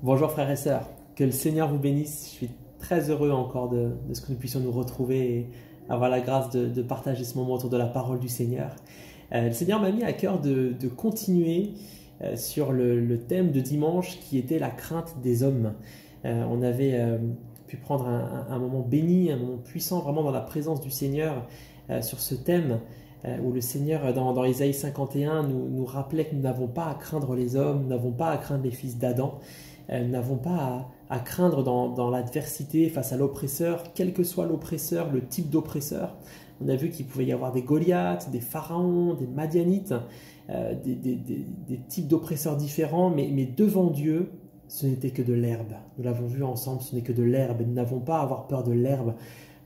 Bonjour frères et sœurs, que le Seigneur vous bénisse. Je suis très heureux encore de ce que nous puissions nous retrouver et avoir la grâce de partager ce moment autour de la parole du Seigneur. Le Seigneur m'a mis à cœur de continuer sur le thème de dimanche qui était la crainte des hommes. On avait pu prendre un moment béni, un moment puissant vraiment dans la présence du Seigneur sur ce thème où le Seigneur dans Isaïe 51 nous rappelait que nous n'avons pas à craindre les hommes, nous n'avons pas à craindre les fils d'Adam. Nous n'avons pas à craindre dans l'adversité face à l'oppresseur, quel que soit l'oppresseur, le type d'oppresseur. On a vu qu'il pouvait y avoir des Goliaths, des pharaons, des Madianites, des types d'oppresseurs différents, mais devant Dieu, ce n'était que de l'herbe. Nous l'avons vu ensemble, ce n'est que de l'herbe. Nous n'avons pas à avoir peur de l'herbe,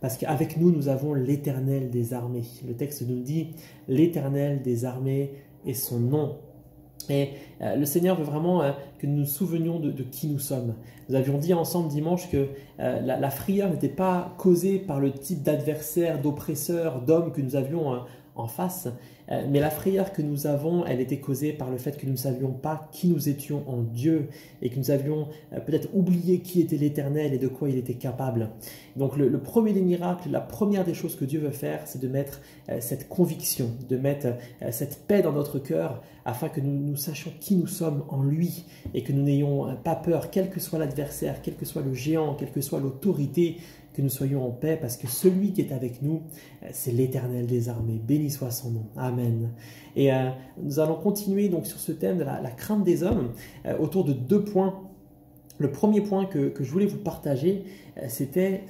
parce qu'avec nous, nous avons l'Éternel des armées. Le texte nous dit « L'Éternel des armées est son nom ». Et le Seigneur veut vraiment que nous nous souvenions de qui nous sommes. Nous avions dit ensemble dimanche que la frayeur n'était pas causée par le type d'adversaire, d'oppresseur, d'homme que nous avions en face, mais la frayeur que nous avons, elle était causée par le fait que nous ne savions pas qui nous étions en Dieu et que nous avions peut-être oublié qui était l'Éternel et de quoi il était capable. Donc le premier des miracles, la première des choses que Dieu veut faire, c'est de mettre cette conviction, de mettre cette paix dans notre cœur afin que nous sachions qui nous sommes en lui et que nous n'ayons pas peur, quel que soit l'adversaire, quel que soit le géant, quelle que soit l'autorité, que nous soyons en paix parce que celui qui est avec nous, c'est l'Éternel des armées. Béni soit son nom. Amen. Et nous allons continuer donc sur ce thème de la crainte des hommes autour de 2 points. Le premier point que je voulais vous partager, c'était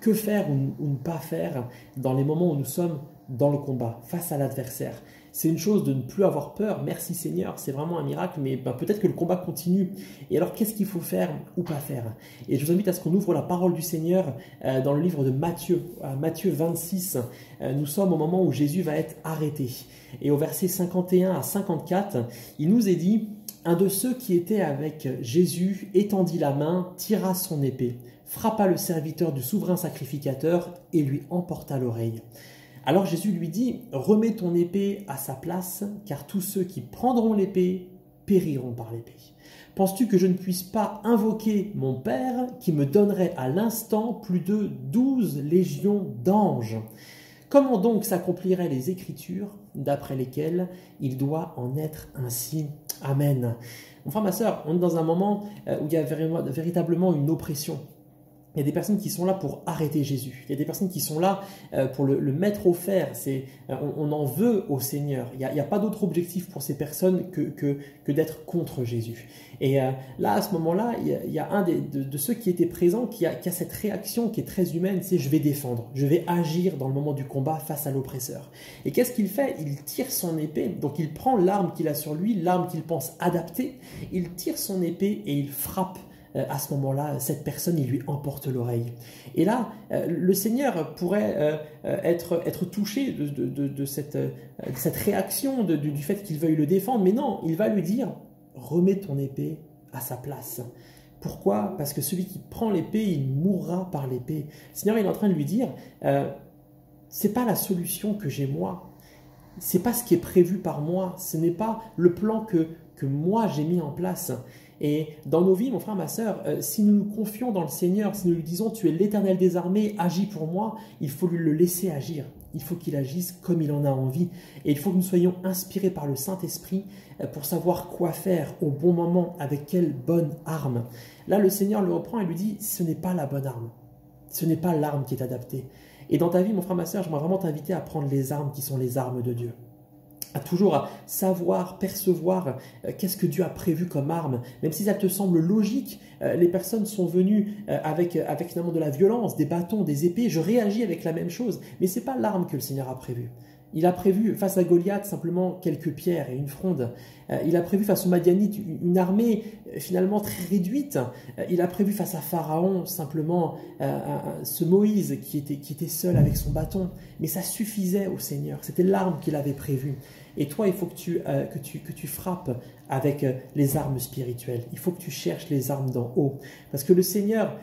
que faire ou ne pas faire dans les moments où nous sommes dans le combat, face à l'adversaire. C'est une chose de ne plus avoir peur, merci Seigneur, c'est vraiment un miracle, mais peut-être que le combat continue. Et alors, qu'est-ce qu'il faut faire ou pas faire? Et je vous invite à ce qu'on ouvre la parole du Seigneur dans le livre de Matthieu, Matthieu 26. Nous sommes au moment où Jésus va être arrêté. Et au verset 51 à 54, il nous est dit « Un de ceux qui étaient avec Jésus étendit la main, tira son épée, frappa le serviteur du souverain sacrificateur et lui emporta l'oreille. » Alors Jésus lui dit « Remets ton épée à sa place, car tous ceux qui prendront l'épée périront par l'épée. Penses-tu que je ne puisse pas invoquer mon Père qui me donnerait à l'instant plus de 12 légions d'anges ? Comment donc s'accompliraient les Écritures d'après lesquelles il doit en être ainsi ? Amen. » Mon frère, ma sœur, on est dans un moment où il y a véritablement une oppression. Il y a des personnes qui sont là pour arrêter Jésus. Il y a des personnes qui sont là pour le mettre au fer. On en veut au Seigneur. Il n'y a pas d'autre objectif pour ces personnes que d'être contre Jésus. Et là, à ce moment-là, il y a un de ceux qui étaient présents qui a cette réaction qui est très humaine, c'est « je vais défendre, je vais agir dans le moment du combat face à l'oppresseur ». Et qu'est-ce qu'il fait? Il tire son épée, donc il prend l'arme qu'il a sur lui, l'arme qu'il pense adaptée, il tire son épée et il frappe. À ce moment-là, cette personne, il lui emporte l'oreille. Et là, le Seigneur pourrait être touché de cette réaction, du fait qu'il veuille le défendre, mais non, il va lui dire « Remets ton épée à sa place ». Pourquoi? Parce que celui qui prend l'épée, il mourra par l'épée. Le Seigneur il est en train de lui dire « C'est pas la solution que j'ai moi, c'est pas ce qui est prévu par moi, ce n'est pas le plan que moi j'ai mis en place ». Et dans nos vies, mon frère, ma sœur, si nous nous confions dans le Seigneur, si nous lui disons « Tu es l'Éternel des armées, agis pour moi », il faut lui le laisser agir. Il faut qu'il agisse comme il en a envie. Et il faut que nous soyons inspirés par le Saint-Esprit pour savoir quoi faire au bon moment, avec quelle bonne arme. Là, le Seigneur le reprend et lui dit « Ce n'est pas la bonne arme. Ce n'est pas l'arme qui est adaptée. » Et dans ta vie, mon frère, ma sœur, j'aimerais vraiment t'inviter à prendre les armes qui sont les armes de Dieu. Toujours à savoir, percevoir qu'est-ce que Dieu a prévu comme arme. Même si ça te semble logique, les personnes sont venues avec finalement de la violence, des bâtons, des épées. Je réagis avec la même chose, mais ce n'est pas l'arme que le Seigneur a prévue. Il a prévu face à Goliath simplement quelques pierres et une fronde. Il a prévu face aux Madianites une armée finalement très réduite. Il a prévu face à Pharaon simplement ce Moïse qui était seul avec son bâton. Mais ça suffisait au Seigneur. C'était l'arme qu'il avait prévue. Et toi, il faut que tu frappes avec les armes spirituelles. Il faut que tu cherches les armes d'en haut. Parce que le Seigneur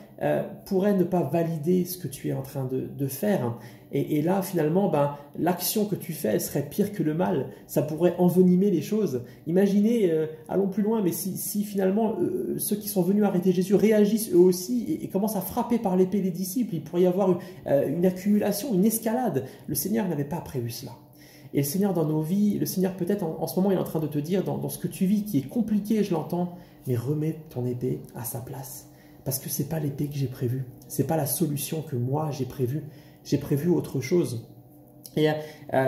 pourrait ne pas valider ce que tu es en train de faire. Et là, finalement, l'action que tu fais, elle serait pire que le mal. Ça pourrait envenimer les choses. Imaginez, allons plus loin, mais si finalement ceux qui sont venus arrêter Jésus réagissent eux aussi et commencent à frapper par l'épée les disciples, il pourrait y avoir une accumulation, une escalade. Le Seigneur n'avait pas prévu cela. Et le Seigneur dans nos vies, le Seigneur peut-être en ce moment, il est en train de te dire dans ce que tu vis, qui est compliqué, je l'entends, mais remets ton épée à sa place. Parce que ce n'est pas l'épée que j'ai prévue. Ce n'est pas la solution que moi j'ai prévue. J'ai prévu autre chose. Et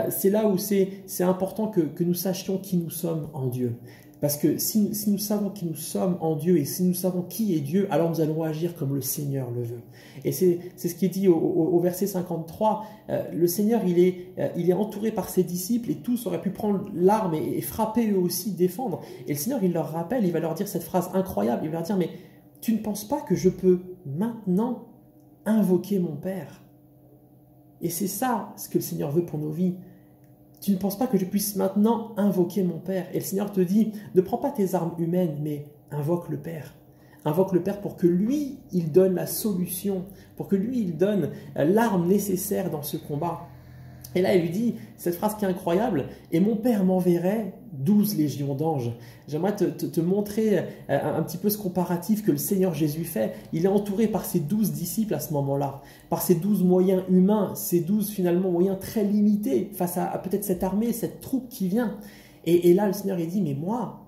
c'est là où c'est important que nous sachions qui nous sommes en Dieu. Parce que si nous savons qui nous sommes en Dieu et si nous savons qui est Dieu, alors nous allons agir comme le Seigneur le veut. Et c'est ce qui est dit au verset 53. Le Seigneur, il est entouré par ses disciples et tous auraient pu prendre l'arme et frapper eux aussi, défendre. Et le Seigneur, il leur rappelle, il va leur dire cette phrase incroyable. Il va leur dire, mais tu ne penses pas que je peux maintenant invoquer mon Père? Et c'est ça ce que le Seigneur veut pour nos vies. Tu ne penses pas que je puisse maintenant invoquer mon Père? Et le Seigneur te dit, ne prends pas tes armes humaines, mais invoque le Père. Invoque le Père pour que lui, il donne la solution, pour que lui, il donne l'arme nécessaire dans ce combat. Et là, il lui dit cette phrase qui est incroyable, « Et mon Père m'enverrait 12 légions d'anges. » J'aimerais te montrer un petit peu ce comparatif que le Seigneur Jésus fait. Il est entouré par ses 12 disciples à ce moment-là, par ses 12 moyens humains, ses 12 finalement moyens très limités face à peut-être cette armée, cette troupe qui vient. Et là, le Seigneur il dit, mais moi,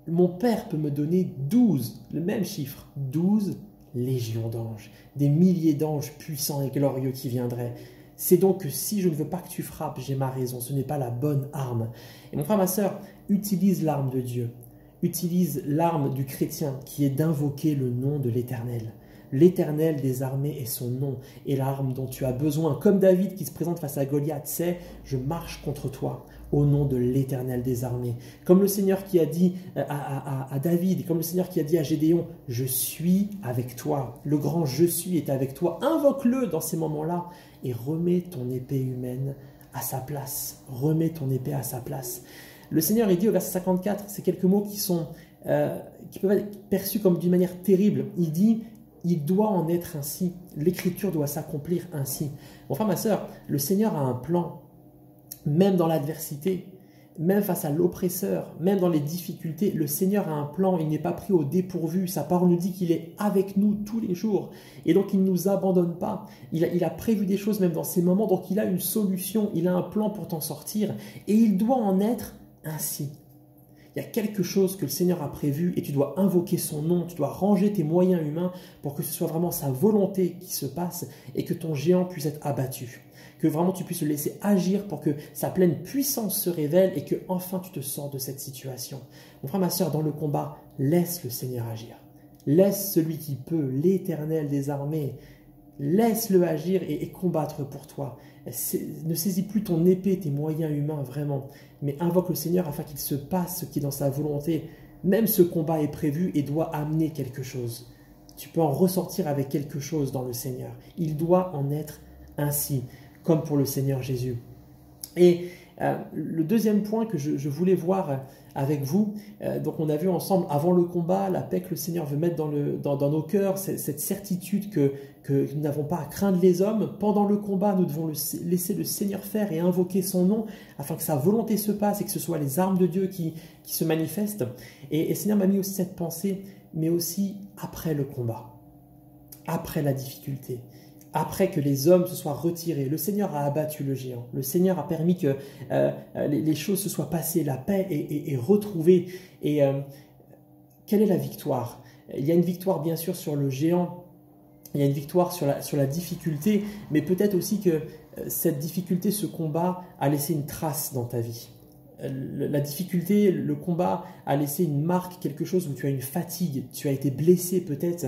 mon Père peut me donner 12, le même chiffre, 12 légions d'anges, des milliers d'anges puissants et glorieux qui viendraient. C'est donc que si je ne veux pas que tu frappes, j'ai ma raison, ce n'est pas la bonne arme. Et mon frère, ma sœur, utilise l'arme de Dieu, utilise l'arme du chrétien qui est d'invoquer le nom de l'Éternel. L'Éternel des armées est son nom et l'arme dont tu as besoin. Comme David qui se présente face à Goliath, c'est « je marche contre toi au nom de l'Éternel des armées ». Comme le Seigneur qui a dit à David, comme le Seigneur qui a dit à Gédéon « je suis avec toi ». Le grand « je suis » est avec toi. Invoque-le dans ces moments-là et remets ton épée humaine à sa place. Remets ton épée à sa place. Le Seigneur il dit au verset 54, c'est quelques mots qui peuvent être perçus comme d'une manière terrible. Il dit « il doit en être ainsi, l'écriture doit s'accomplir ainsi ». Mon frère, ma sœur, le Seigneur a un plan, même dans l'adversité, même face à l'oppresseur, même dans les difficultés, le Seigneur a un plan, il n'est pas pris au dépourvu. Sa parole nous dit qu'il est avec nous tous les jours. Et donc, il ne nous abandonne pas. Il a prévu des choses même dans ces moments, donc il a une solution, il a un plan pour t'en sortir. Et il doit en être ainsi. Il y a quelque chose que le Seigneur a prévu et tu dois invoquer son nom, tu dois ranger tes moyens humains pour que ce soit vraiment sa volonté qui se passe et que ton géant puisse être abattu. Que vraiment tu puisses le laisser agir pour que sa pleine puissance se révèle et que enfin tu te sors de cette situation. Mon frère, ma sœur, dans le combat, laisse le Seigneur agir. Laisse celui qui peut, l'Éternel des armées, laisse-le agir et combattre pour toi. Ne saisis plus ton épée, tes moyens humains, vraiment, mais invoque le Seigneur afin qu'il se passe ce qui est dans sa volonté. Même ce combat est prévu et doit amener quelque chose. Tu peux en ressortir avec quelque chose dans le Seigneur. Il doit en être ainsi, comme pour le Seigneur Jésus. Et le deuxième point que je voulais voir avec vous, donc on a vu ensemble avant le combat, la paix que le Seigneur veut mettre dans nos cœurs, cette certitude que nous n'avons pas à craindre les hommes. Pendant le combat, nous devons laisser le Seigneur faire et invoquer son nom afin que sa volonté se passe et que ce soit les armes de Dieu qui se manifestent. Et le Seigneur m'a mis aussi cette pensée, mais aussi après le combat, après la difficulté. Après que les hommes se soient retirés, le Seigneur a abattu le géant. Le Seigneur a permis que les choses se soient passées, la paix est retrouvée. Et quelle est la victoire? Il y a une victoire bien sûr sur le géant, il y a une victoire sur la difficulté, mais peut-être aussi que cette difficulté, ce combat a laissé une trace dans ta vie. La difficulté, le combat a laissé une marque, quelque chose où tu as une fatigue, tu as été blessé peut-être,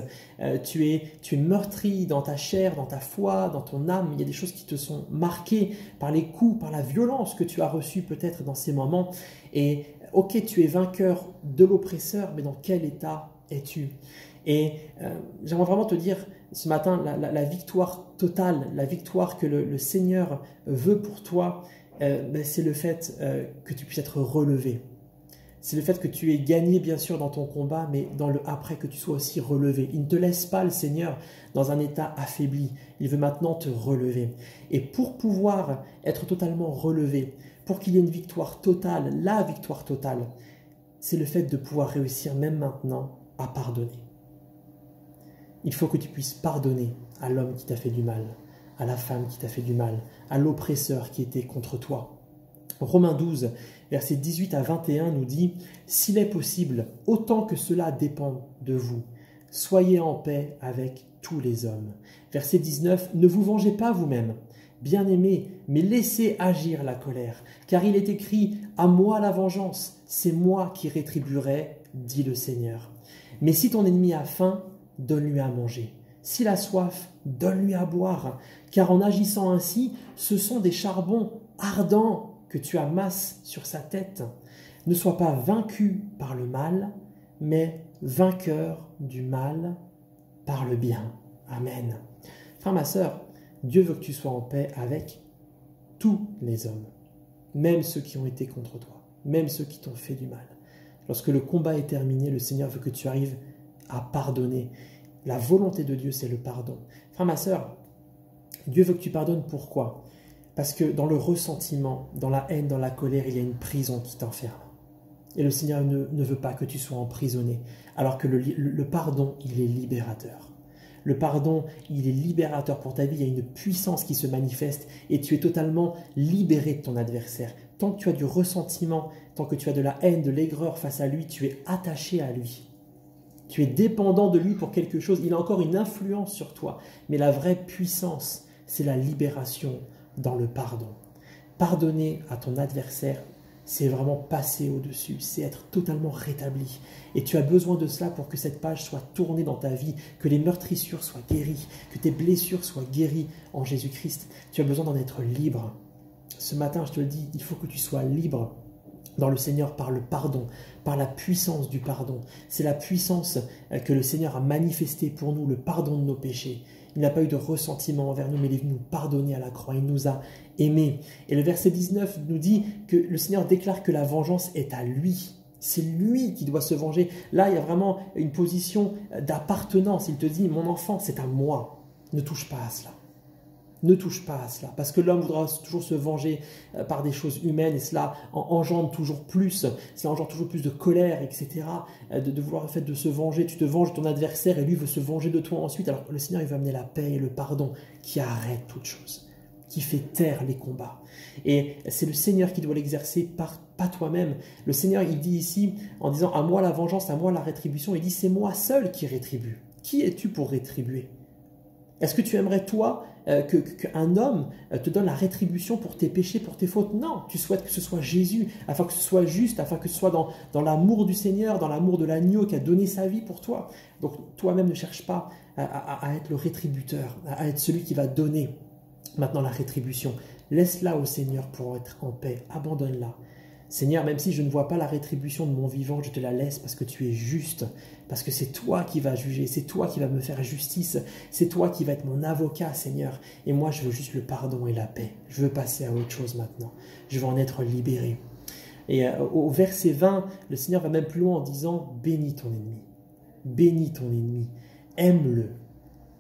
tu es meurtri dans ta chair, dans ta foi, dans ton âme. Il y a des choses qui te sont marquées par les coups, par la violence que tu as reçue peut-être dans ces moments. Et ok, tu es vainqueur de l'oppresseur, mais dans quel état es-tu? Et j'aimerais vraiment te dire ce matin, la victoire totale, la victoire que le Seigneur veut pour toi, c'est le fait que tu puisses être relevé. C'est le fait que tu aies gagné, bien sûr, dans ton combat, mais dans le après, que tu sois aussi relevé. Il ne te laisse pas, le Seigneur, dans un état affaibli. Il veut maintenant te relever. Et pour pouvoir être totalement relevé, pour qu'il y ait une victoire totale, la victoire totale, c'est le fait de pouvoir réussir, même maintenant, à pardonner. Il faut que tu puisses pardonner à l'homme qui t'a fait du mal, à la femme qui t'a fait du mal, à l'oppresseur qui était contre toi. Romains 12, versets 18 à 21 nous dit « S'il est possible, autant que cela dépend de vous, soyez en paix avec tous les hommes. » Verset 19 « Ne vous vengez pas vous-même, bien-aimés, mais laissez agir la colère, car il est écrit « À moi la vengeance, c'est moi qui rétribuerai, dit le Seigneur. » Mais si ton ennemi a faim, donne-lui à manger. S'il a soif, donne-lui à boire, car en agissant ainsi, ce sont des charbons ardents que tu amasses sur sa tête. Ne sois pas vaincu par le mal, mais vainqueur du mal par le bien. Amen. Frère, ma sœur, Dieu veut que tu sois en paix avec tous les hommes, même ceux qui ont été contre toi, même ceux qui t'ont fait du mal. Lorsque le combat est terminé, le Seigneur veut que tu arrives à pardonner. La volonté de Dieu, c'est le pardon. Frère, ma sœur, Dieu veut que tu pardonnes. Pourquoi ? Parce que dans le ressentiment, dans la haine, dans la colère, il y a une prison qui t'enferme. Et le Seigneur ne veut pas que tu sois emprisonné, alors que le pardon, il est libérateur. Le pardon, il est libérateur pour ta vie, il y a une puissance qui se manifeste et tu es totalement libéré de ton adversaire. Tant que tu as du ressentiment, tant que tu as de la haine, de l'aigreur face à lui, tu es attaché à lui. Tu es dépendant de lui pour quelque chose, il a encore une influence sur toi. Mais la vraie puissance, c'est la libération dans le pardon. Pardonner à ton adversaire, c'est vraiment passer au-dessus, c'est être totalement rétabli. Et tu as besoin de cela pour que cette page soit tournée dans ta vie, que les meurtrissures soient guéries, que tes blessures soient guéries en Jésus-Christ. Tu as besoin d'en être libre. Ce matin, je te le dis, il faut que tu sois libre dans le Seigneur par le pardon, par la puissance du pardon. C'est la puissance que le Seigneur a manifestée pour nous, le pardon de nos péchés. Il n'a pas eu de ressentiment envers nous, mais il est venu nous pardonner à la croix. Il nous a aimés. Et le verset 19 nous dit que le Seigneur déclare que la vengeance est à lui. C'est lui qui doit se venger. Là, il y a vraiment une position d'appartenance. Il te dit, mon enfant, c'est à moi. Ne touche pas à cela. Ne touche pas à cela, parce que l'homme voudra toujours se venger par des choses humaines et cela engendre toujours plus, cela engendre toujours plus de colère, etc. De vouloir le fait de se venger, tu te venges de ton adversaire et lui veut se venger de toi ensuite. Alors le Seigneur, il va amener la paix et le pardon qui arrête toute chose, qui fait taire les combats. Et c'est le Seigneur qui doit l'exercer, pas toi-même. Le Seigneur, il dit ici, en disant « à moi la vengeance, à moi la rétribution », il dit « c'est moi seul qui rétribue ». Qui es-tu pour rétribuer ? Est-ce que tu aimerais, toi, qu'un homme te donne la rétribution pour tes péchés, pour tes fautes? Non, tu souhaites que ce soit Jésus, afin que ce soit juste, afin que ce soit dans l'amour du Seigneur, dans l'amour de l'agneau qui a donné sa vie pour toi. Donc toi-même ne cherche pas à être le rétributeur, à être celui qui va donner maintenant la rétribution. Laisse-la au Seigneur pour être en paix, abandonne-la. Seigneur, même si je ne vois pas la rétribution de mon vivant, je te la laisse parce que tu es juste, parce que c'est toi qui vas juger, c'est toi qui vas me faire justice, c'est toi qui vas être mon avocat, Seigneur. Et moi, je veux juste le pardon et la paix. Je veux passer à autre chose maintenant. Je veux en être libéré. Et au verset 20, le Seigneur va même plus loin en disant « Bénis ton ennemi, bénis ton ennemi, aime-le.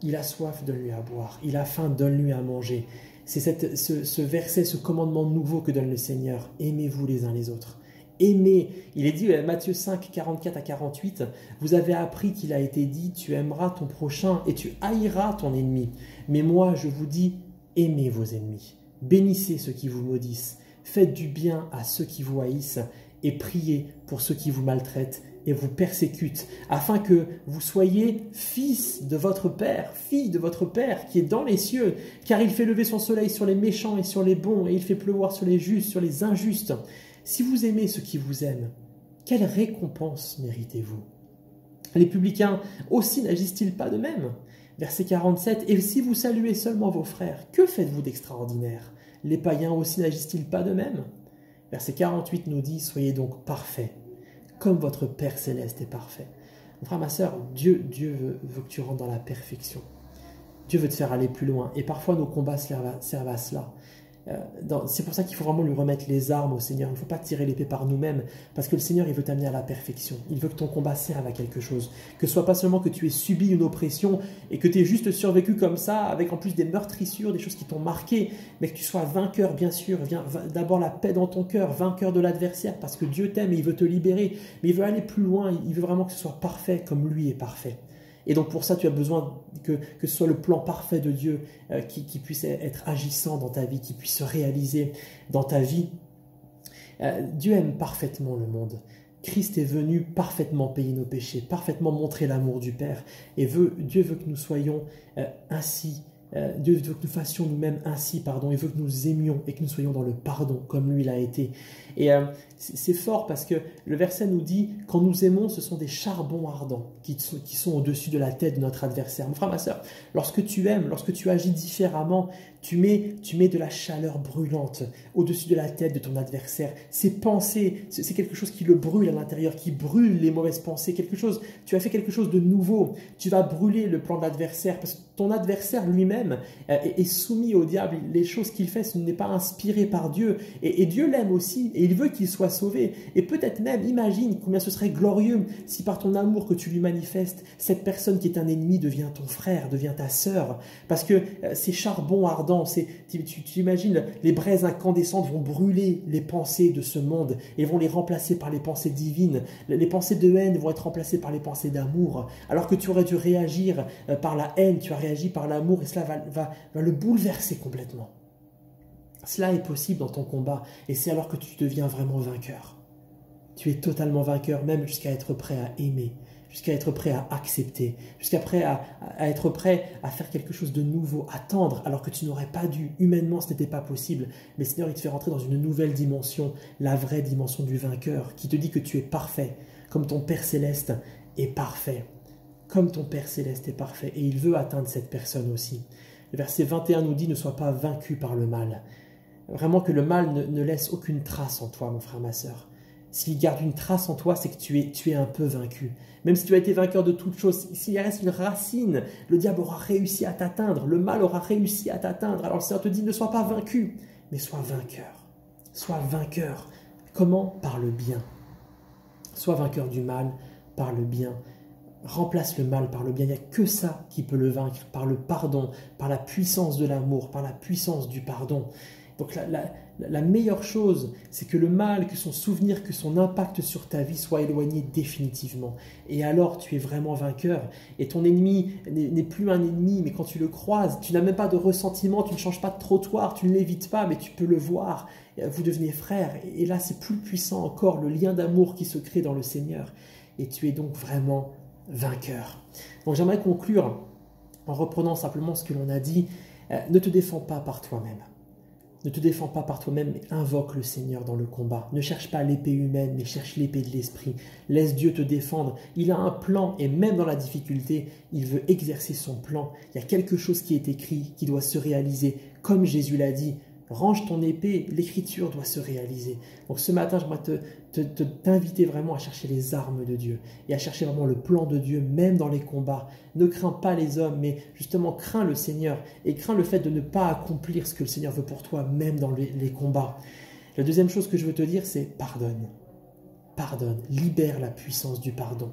Il a soif, donne-lui à boire. Il a faim, donne-lui à manger. » C'est ce verset, ce commandement nouveau que donne le Seigneur. Aimez-vous les uns les autres. Aimez. Il est dit, Matthieu 5, 44 à 48, vous avez appris qu'il a été dit, tu aimeras ton prochain et tu haïras ton ennemi. Mais moi, je vous dis, aimez vos ennemis. Bénissez ceux qui vous maudissent. Faites du bien à ceux qui vous haïssent et priez pour ceux qui vous maltraitent et vous persécutent, afin que vous soyez fils de votre Père, fille de votre Père qui est dans les cieux, car il fait lever son soleil sur les méchants et sur les bons, et il fait pleuvoir sur les justes, sur les injustes. Si vous aimez ceux qui vous aiment, quelle récompense méritez-vous? Les publicains aussi n'agissent-ils pas de même? Verset 47, « Et si vous saluez seulement vos frères, que faites-vous d'extraordinaire? Les païens aussi n'agissent-ils pas de même ?» Verset 48 nous dit, « Soyez donc parfaits, comme votre Père Céleste est parfait. » Mon frère, ma sœur, Dieu veut que tu rentres dans la perfection. Dieu veut te faire aller plus loin. Et parfois, nos combats servent à cela. C'est pour ça qu'il faut vraiment lui remettre les armes au Seigneur. Il ne faut pas tirer l'épée par nous-mêmes, parce que le Seigneur, il veut t'amener à la perfection. Il veut que ton combat serve à quelque chose. Que ce soit pas seulement que tu aies subi une oppression et que tu aies juste survécu comme ça, avec en plus des meurtrissures, des choses qui t'ont marqué, mais que tu sois vainqueur, bien sûr. Viens d'abord la paix dans ton cœur, vainqueur de l'adversaire, parce que Dieu t'aime et il veut te libérer. Mais il veut aller plus loin, il veut vraiment que ce soit parfait comme lui est parfait. Et donc pour ça, tu as besoin que ce soit le plan parfait de Dieu qui puisse être agissant dans ta vie, qui puisse se réaliser dans ta vie. Dieu aime parfaitement le monde. Christ est venu parfaitement payer nos péchés, parfaitement montrer l'amour du Père. Et Dieu veut que nous soyons ainsi. Dieu veut que nous fassions nous-mêmes ainsi, pardon. Il veut que nous aimions et que nous soyons dans le pardon, comme lui l'a été. Et c'est fort parce que le verset nous dit, quand nous aimons, ce sont des charbons ardents qui sont au-dessus de la tête de notre adversaire. Mon frère, ma soeur, lorsque tu aimes, lorsque tu agis différemment, tu mets de la chaleur brûlante au-dessus de la tête de ton adversaire. Ses pensées, c'est quelque chose qui le brûle à l'intérieur, qui brûle les mauvaises pensées. Tu as fait quelque chose de nouveau. Tu vas brûler le plan de l'adversaire parce que ton adversaire lui-même est soumis au diable. Les choses qu'il fait, ce n'est pas inspiré par Dieu. Et Dieu l'aime aussi et il veut qu'il soit sauvé. Et peut-être même, imagine combien ce serait glorieux si par ton amour que tu lui manifestes, cette personne qui est un ennemi devient ton frère, devient ta sœur. Parce que ces charbons ardents, tu imagines, les braises incandescentes vont brûler les pensées de ce monde et vont les remplacer par les pensées divines. Les pensées de haine vont être remplacées par les pensées d'amour. Alors que tu aurais dû réagir par la haine, tu as réagi par l'amour et cela va le bouleverser complètement. Cela est possible dans ton combat et c'est alors que tu deviens vraiment vainqueur. Tu es totalement vainqueur, même jusqu'à être prêt à aimer, jusqu'à être prêt à accepter, à être prêt à faire quelque chose de nouveau, à tendre alors que tu n'aurais pas dû. Humainement, ce n'était pas possible. Mais Seigneur, il te fait rentrer dans une nouvelle dimension, la vraie dimension du vainqueur, qui te dit que tu es parfait, comme ton Père Céleste est parfait. Comme ton Père Céleste est parfait. Et il veut atteindre cette personne aussi. Le verset 21 nous dit « Ne sois pas vaincu par le mal ». Vraiment que le mal ne laisse aucune trace en toi, mon frère, ma sœur. S'il garde une trace en toi, c'est que tu es un peu vaincu. Même si tu as été vainqueur de toutes choses, s'il reste une racine, le diable aura réussi à t'atteindre, le mal aura réussi à t'atteindre. Alors le Seigneur te dit, ne sois pas vaincu, mais sois vainqueur. Sois vainqueur. Comment? Par le bien. Sois vainqueur du mal, par le bien. Remplace le mal par le bien. Il n'y a que ça qui peut le vaincre, par le pardon, par la puissance de l'amour, par la puissance du pardon. Donc la meilleure chose, c'est que le mal, que son souvenir, que son impact sur ta vie soit éloigné définitivement. Et alors tu es vraiment vainqueur. Et ton ennemi n'est plus un ennemi, mais quand tu le croises, tu n'as même pas de ressentiment, tu ne changes pas de trottoir, tu ne l'évites pas, mais tu peux le voir. Vous devenez frères. Et là, c'est plus puissant encore, le lien d'amour qui se crée dans le Seigneur. Et tu es donc vraiment vainqueur. Donc j'aimerais conclure en reprenant simplement ce que l'on a dit. Ne te défends pas par toi-même. Ne te défends pas par toi-même, mais invoque le Seigneur dans le combat. Ne cherche pas l'épée humaine, mais cherche l'épée de l'esprit. Laisse Dieu te défendre. Il a un plan et même dans la difficulté, il veut exercer son plan. Il y a quelque chose qui est écrit, qui doit se réaliser. Comme Jésus l'a dit, range ton épée, l'écriture doit se réaliser. Donc ce matin, j'aimerais t'inviter vraiment à chercher les armes de Dieu et à chercher vraiment le plan de Dieu, même dans les combats. Ne crains pas les hommes, mais justement crains le Seigneur et crains le fait de ne pas accomplir ce que le Seigneur veut pour toi, même dans les combats. La deuxième chose que je veux te dire, c'est pardonne. Pardonne, libère la puissance du pardon.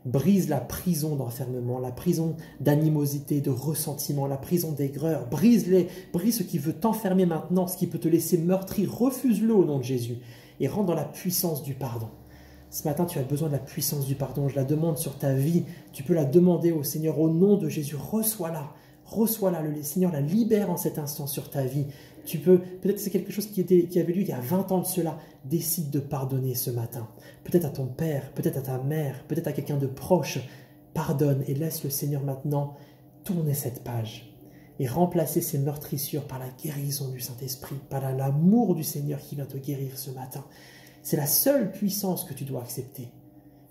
Brise la prison d'enfermement, la prison d'animosité, de ressentiment, la prison d'aigreur. Brise ce qui veut t'enfermer maintenant, ce qui peut te laisser meurtrir. Refuse-le au nom de Jésus et rentre dans la puissance du pardon. Ce matin, tu as besoin de la puissance du pardon. Je la demande sur ta vie. Tu peux la demander au Seigneur au nom de Jésus. Reçois-la. Reçois-la. Le Seigneur la libère en cet instant sur ta vie. Peut-être que c'est quelque chose qui avait lieu il y a 20 ans de cela. Décide de pardonner ce matin. Peut-être à ton père, peut-être à ta mère, peut-être à quelqu'un de proche. Pardonne et laisse le Seigneur maintenant tourner cette page et remplacer ces meurtrissures par la guérison du Saint-Esprit, par l'amour du Seigneur qui vient te guérir ce matin. C'est la seule puissance que tu dois accepter.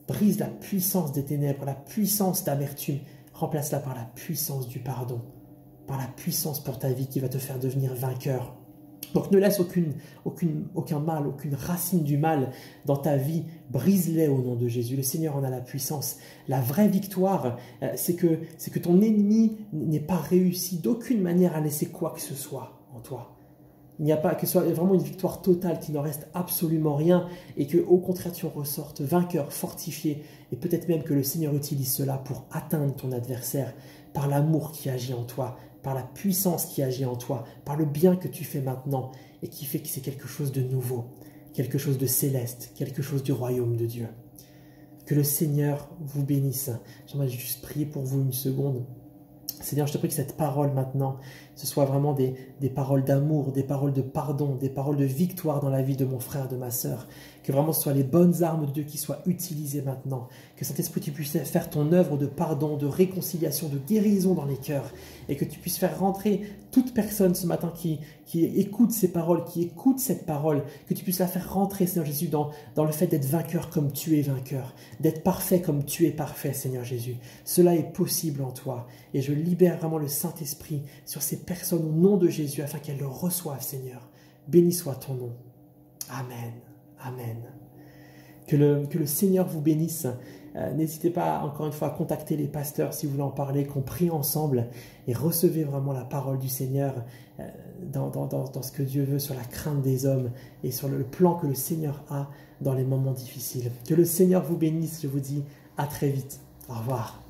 Brise la puissance des ténèbres, la puissance d'amertume. Remplace-la par la puissance du pardon, par la puissance pour ta vie qui va te faire devenir vainqueur. Donc ne laisse aucun mal, aucune racine du mal dans ta vie. Brise-les au nom de Jésus. Le Seigneur en a la puissance. La vraie victoire, c'est que ton ennemi n'ait pas réussi d'aucune manière à laisser quoi que ce soit en toi. Il n'y a pas que ce soit vraiment une victoire totale, qu'il n'en reste absolument rien et que au contraire tu en ressortes vainqueur, fortifié et peut-être même que le Seigneur utilise cela pour atteindre ton adversaire par l'amour qui agit en toi, par la puissance qui agit en toi, par le bien que tu fais maintenant et qui fait que c'est quelque chose de nouveau, quelque chose de céleste, quelque chose du royaume de Dieu. Que le Seigneur vous bénisse. J'aimerais juste prier pour vous une seconde. Seigneur, je te prie que cette parole maintenant, ce soit vraiment des paroles d'amour, des paroles de pardon, des paroles de victoire dans la vie de mon frère, de ma sœur. Que vraiment ce soit les bonnes armes de Dieu qui soient utilisées maintenant. Que Saint-Esprit, tu puisses faire ton œuvre de pardon, de réconciliation, de guérison dans les cœurs. Et que tu puisses faire rentrer toute personne ce matin qui écoute ces paroles, qui écoute cette parole. Que tu puisses la faire rentrer, Seigneur Jésus, dans le fait d'être vainqueur comme tu es vainqueur. D'être parfait comme tu es parfait, Seigneur Jésus. Cela est possible en toi. Et je libère vraiment le Saint-Esprit sur ces personnes au nom de Jésus afin qu'elles le reçoivent, Seigneur. Béni soit ton nom. Amen. Amen. Que le Seigneur vous bénisse. N'hésitez pas encore une fois à contacter les pasteurs si vous voulez en parler, qu'on prie ensemble et recevez vraiment la parole du Seigneur dans ce que Dieu veut sur la crainte des hommes et sur le plan que le Seigneur a dans les moments difficiles. Que le Seigneur vous bénisse, je vous dis à très vite. Au revoir.